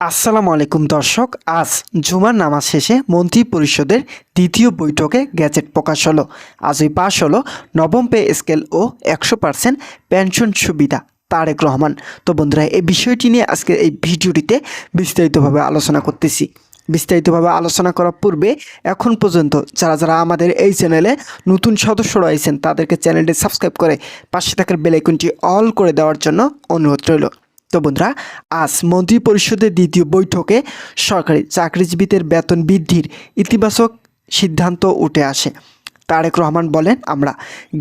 আসসালামু আলাইকুম দর্শক। আজ জুমার নামাজ শেষে মন্ত্রী পরিষদের দ্বিতীয় বৈঠকে গ্যাজেট প্রকাশ হলো। আজই পাশ হলো নবম পে স্কেল ও 100% পেনশন সুবিধা। তারেক রহমান। তো বন্ধুরা, এই বিষয়টি নিয়ে আজকে এই ভিডিওটিতে বিস্তারিতভাবে আলোচনা করতেছি। বিস্তারিতভাবে আলোচনা করার পূর্বে এখন পর্যন্ত যারা যারা আমাদের এই চ্যানেলে নতুন সদস্য রয়েছেন তাদেরকে চ্যানেলটি সাবস্ক্রাইব করে পাশে থাকার বেল আইকনটি অল করে দেওয়ার জন্য অনুরোধ রইল। তো বন্ধুরা, আজ মন্ত্রী পরিষদের দ্বিতীয় বৈঠকে সরকারি চাকরিজীবীদের বেতন বৃদ্ধির ইতিবাচক সিদ্ধান্ত উঠে আসে। তারেক রহমান বলেন, আমরা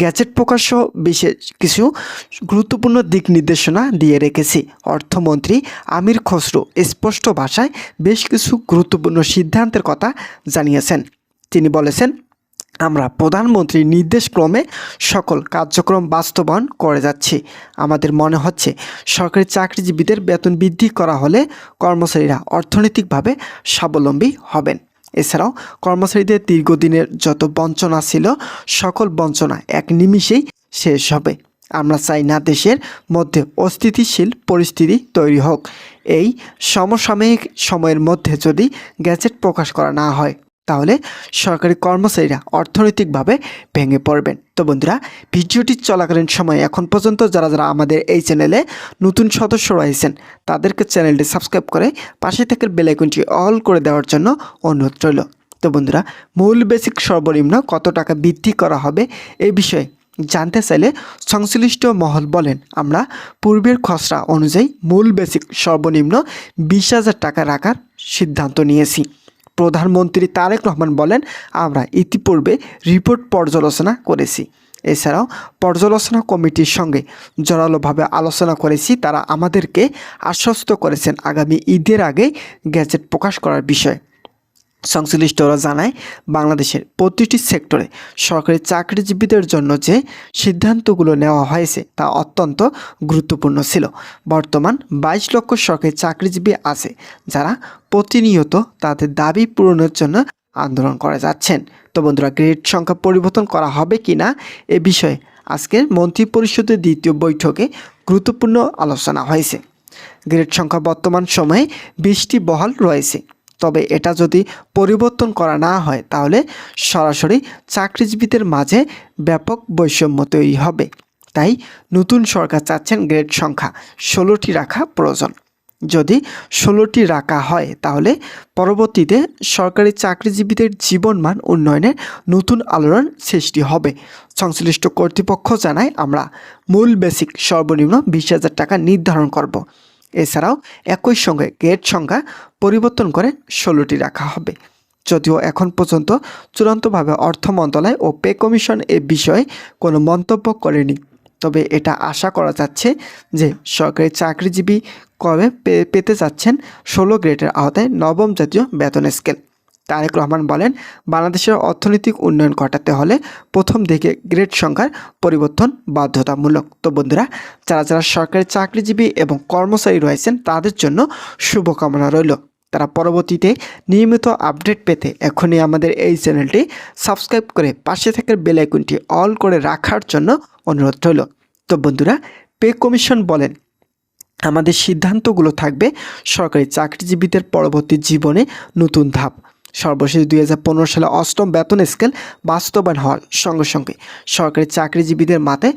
গ্যাজেট প্রকাশ সহ বিশেষ কিছু গুরুত্বপূর্ণ দিক নির্দেশনা দিয়ে রেখেছি। অর্থমন্ত্রী আমির খসরু স্পষ্ট ভাষায় বেশ কিছু গুরুত্বপূর্ণ সিদ্ধান্তের কথা জানিয়েছেন। তিনি বলেছেন, আমরা প্রধানমন্ত্রীর নির্দেশক্রমে সকল কার্যক্রম বাস্তবায়ন করে যাচ্ছি। আমাদের মনে হচ্ছে সরকারি চাকরিজীবীদের বেতন বৃদ্ধি করা হলে কর্মচারীরা অর্থনৈতিকভাবে স্বাবলম্বী হবেন। এছাড়াও কর্মচারীদের দীর্ঘদিনের যত বঞ্চনা ছিল সকল বঞ্চনা এক নিমিষেই শেষ হবে। আমরা চাই না দেশের মধ্যে অস্থিতিশীল পরিস্থিতি তৈরি হোক। এই সমসাময়িক সময়ের মধ্যে যদি গ্যাজেট প্রকাশ করা না হয় তাহলে সরকারি কর্মচারীরা অর্থনৈতিকভাবে ভেঙে পড়বেন। তো বন্ধুরা, ভিডিওটি চলাকালীন সময় এখন পর্যন্ত যারা যারা আমাদের এই চ্যানেলে নতুন সদস্য রয়েছেন তাদেরকে চ্যানেলটি সাবস্ক্রাইব করে পাশে থেকে বেল আইকনটি অল করে দেওয়ার জন্য অনুরোধ রইল। তো বন্ধুরা, মূল বেসিক সর্বনিম্ন কত টাকা বৃদ্ধি করা হবে এই বিষয়ে জানতে চাইলে সংশ্লিষ্ট মহল বলেন, আমরা পূর্বের খসড়া অনুযায়ী মূল বেসিক সর্বনিম্ন 20,000 টাকা রাখার সিদ্ধান্ত নিয়েছি। প্রধানমন্ত্রী তারেক রহমান বলেন, আমরা ইতিপূর্বে রিপোর্ট পর্যালোচনা করেছি। এছাড়াও পর্যালোচনা কমিটির সঙ্গে জোরালোভাবে আলোচনা করেছি। তারা আমাদেরকে আশ্বস্ত করেছেন আগামী ঈদের আগে গ্যাজেট প্রকাশ করার বিষয়ে। সংশ্লিষ্টরা জানায়, বাংলাদেশের প্রতিটি সেক্টরে সরকারি চাকরিজীবীদের জন্য যে সিদ্ধান্তগুলো নেওয়া হয়েছে তা অত্যন্ত গুরুত্বপূর্ণ ছিল। বর্তমান 22 লক্ষ সরকারি চাকরিজীবী আছে যারা প্রতিনিয়ত তাদের দাবি পূরণের জন্য আন্দোলন করে যাচ্ছেন। তো বন্ধুরা, গ্রেড সংখ্যা পরিবর্তন করা হবে কি না এ বিষয়ে আজকের মন্ত্রী পরিষদের দ্বিতীয় বৈঠকে গুরুত্বপূর্ণ আলোচনা হয়েছে। গ্রেড সংখ্যা বর্তমান সময়ে 20টি বহাল রয়েছে। তবে এটা যদি পরিবর্তন করা না হয় তাহলে সরাসরি চাকরিজীবীদের মাঝে ব্যাপক বৈষম্য তৈরি হবে। তাই নতুন সরকার চাচ্ছেন গ্রেড সংখ্যা 16টি রাখা প্রয়োজন। যদি 16টি রাখা হয় তাহলে পরবর্তীতে সরকারি চাকরিজীবীদের জীবনমান উন্নয়নের নতুন আলোড়ন সৃষ্টি হবে। সংশ্লিষ্ট কর্তৃপক্ষ জানায়, আমরা মূল বেসিক সর্বনিম্ন 20,000 টাকা নির্ধারণ করব। এছাড়াও একই সঙ্গে গ্রেড সংখ্যা পরিবর্তন করে 16টি রাখা হবে। যদিও এখন পর্যন্ত চূড়ান্তভাবে অর্থ মন্ত্রণালয় ও পে কমিশন এ বিষয়ে কোনো মন্তব্য করেনি। তবে এটা আশা করা যাচ্ছে যে সরকারি চাকরিজীবী কবে পেতে যাচ্ছেন 16 গ্রেডের আওতায় নবম জাতীয় বেতন স্কেল। তারেক রহমান বলেন, বাংলাদেশের অর্থনৈতিক উন্নয়ন ঘটাতে হলে প্রথম দিকে গ্রেড সংখ্যার পরিবর্তন বাধ্যতামূলক। তো বন্ধুরা, যারা যারা সরকারি চাকরিজীবী এবং কর্মচারী রয়েছেন তাদের জন্য শুভকামনা রইল। তারা পরবর্তীতে নিয়মিত আপডেট পেতে এখনই আমাদের এই চ্যানেলটি সাবস্ক্রাইব করে পাশে থাকা বেল আইকনটি অল করে রাখার জন্য অনুরোধ রইল। তো বন্ধুরা, পে কমিশন বলেন, আমাদের সিদ্ধান্তগুলো থাকবে সরকারি চাকরিজীবীদের পরবর্তী জীবনে নতুন ধাপ। সর্বশেষ 2015 সালে 8ম বেতন স্কেল বাস্তবায়ন হওয়ার সঙ্গে সঙ্গে সরকারি চাকরিজীবীদের মাঝে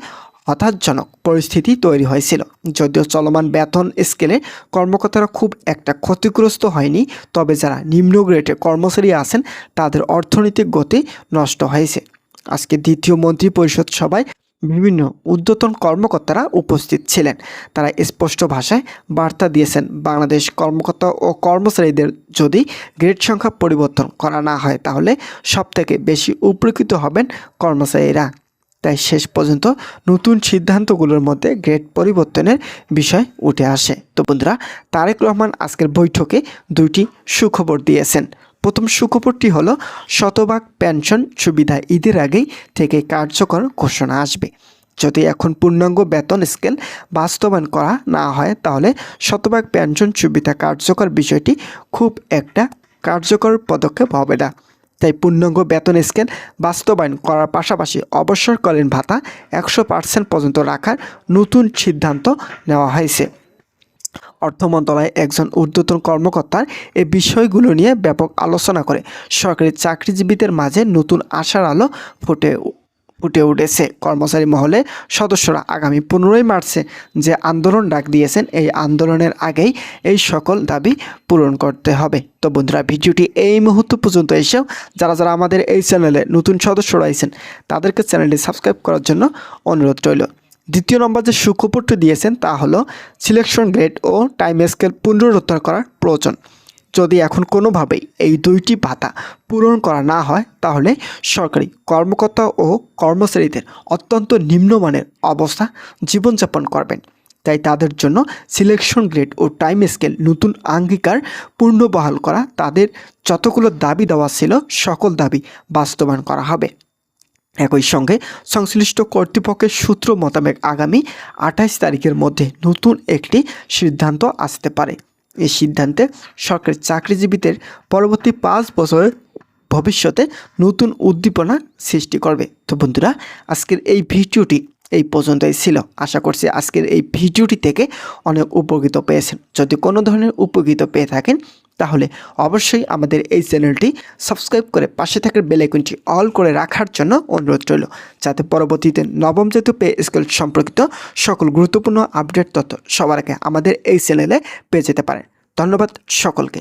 হতাশাজনক পরিস্থিতি তৈরি হয়েছিল। যদিও চলমান বেতন স্কেলে কর্মকর্তারা খুব একটা ক্ষতিগ্রস্ত হয়নি, তবে যারা নিম্ন গ্রেডের কর্মচারী আছেন তাদের অর্থনৈতিক গতি নষ্ট হয়েছে। আজকে দ্বিতীয় মন্ত্রী পরিষদ সভায় বিভিন্ন ঊর্ধ্বতন কর্মকর্তারা উপস্থিত ছিলেন। তারা স্পষ্ট ভাষায় বার্তা দিয়েছেন, বাংলাদেশ কর্মকর্তা ও কর্মচারীদের যদি গ্রেড সংখ্যা পরিবর্তন করা না হয় তাহলে সবথেকে বেশি উপকৃত হবেন কর্মচারীরা। তাই শেষ পর্যন্ত নতুন সিদ্ধান্তগুলোর মধ্যে গ্রেড পরিবর্তনের বিষয় উঠে আসে। তো বন্ধুরা, তারেক রহমান আজকের বৈঠকে দুইটি সুখবর দিয়েছেন। প্রথম সুখবরটি হলো, শতভাগ পেনশন সুবিধা ঈদের আগেই থেকে কার্যকর ঘোষণা আসবে। যদি এখন পূর্ণাঙ্গ বেতন স্কেল বাস্তবায়ন করা না হয় তাহলে শতভাগ পেনশন সুবিধা কার্যকর বিষয়টি খুব একটা কার্যকর পদক্ষেপ হবে না। তাই পূর্ণাঙ্গ বেতন স্কেল বাস্তবায়ন করার পাশাপাশি অবসরকালীন ভাতা 100% পর্যন্ত রাখার নতুন সিদ্ধান্ত নেওয়া হয়েছে। অর্থ মন্ত্রণালয়ের একজন ঊর্ধ্বতন কর্মকর্তার এই বিষয়গুলো নিয়ে ব্যাপক আলোচনা করে সরকারি চাকরিজীবীদের মাঝে নতুন আশার আলো ফুটে উঠেছে। কর্মচারী মহলে সদস্যরা আগামী 15 মার্চে যে আন্দোলন ডাক দিয়েছেন, এই আন্দোলনের আগেই এই সকল দাবি পূরণ করতে হবে। তো বন্ধুরা, ভিডিওটি এই মুহূর্ত পর্যন্ত এসেও যারা আমাদের এই চ্যানেলে নতুন সদস্য রয়েছেন তাদেরকে চ্যানেলটি সাবস্ক্রাইব করার জন্য অনুরোধ রইল। দ্বিতীয় নম্বর যে সুখবরটি দিয়েছেন তা হলো সিলেকশন গ্রেড ও টাইম স্কেল পুনরুদ্ধার করার প্রয়োজন। যদি এখন কোনোভাবেই এই দুইটি ভাতা পূরণ করা না হয় তাহলে সরকারি কর্মকর্তা ও কর্মচারীদের অত্যন্ত নিম্নমানের অবস্থা জীবনযাপন করবেন। তাই তাদের জন্য সিলেকশন গ্রেড ও টাইম স্কেল নতুন অঙ্গীকার পুনর্বহাল করা, তাদের যতগুলো দাবি দেওয়া ছিল সকল দাবি বাস্তবায়ন করা হবে। একই সঙ্গে সংশ্লিষ্ট কর্তৃপক্ষের সূত্র মোতাবেক আগামী 28 তারিখের মধ্যে নতুন একটি সিদ্ধান্ত আসতে পারে। এই সিদ্ধান্তে সরকারি চাকরিজীবীদের পরবর্তী 5 বছরের ভবিষ্যতে নতুন উদ্দীপনা সৃষ্টি করবে। তো বন্ধুরা, আজকের এই ভিডিওটি এই পর্যন্তই ছিল। আশা করছি আজকের এই ভিডিওটি থেকে অনেক উপকৃত পেয়েছেন। যদি কোনো ধরনের উপকৃত পেয়ে থাকেন তাহলে অবশ্যই আমাদের এই চ্যানেলটি সাবস্ক্রাইব করে পাশে থাকার বেল আইকনটি অল করে রাখার জন্য অনুরোধ রইল, যাতে পরবর্তীতে নবম জাতীয় পে স্কেল সম্পর্কিত সকল গুরুত্বপূর্ণ আপডেট তথ্য সবার আগে আমাদের এই চ্যানেলে পেয়ে যেতে পারেন। ধন্যবাদ সকলকে।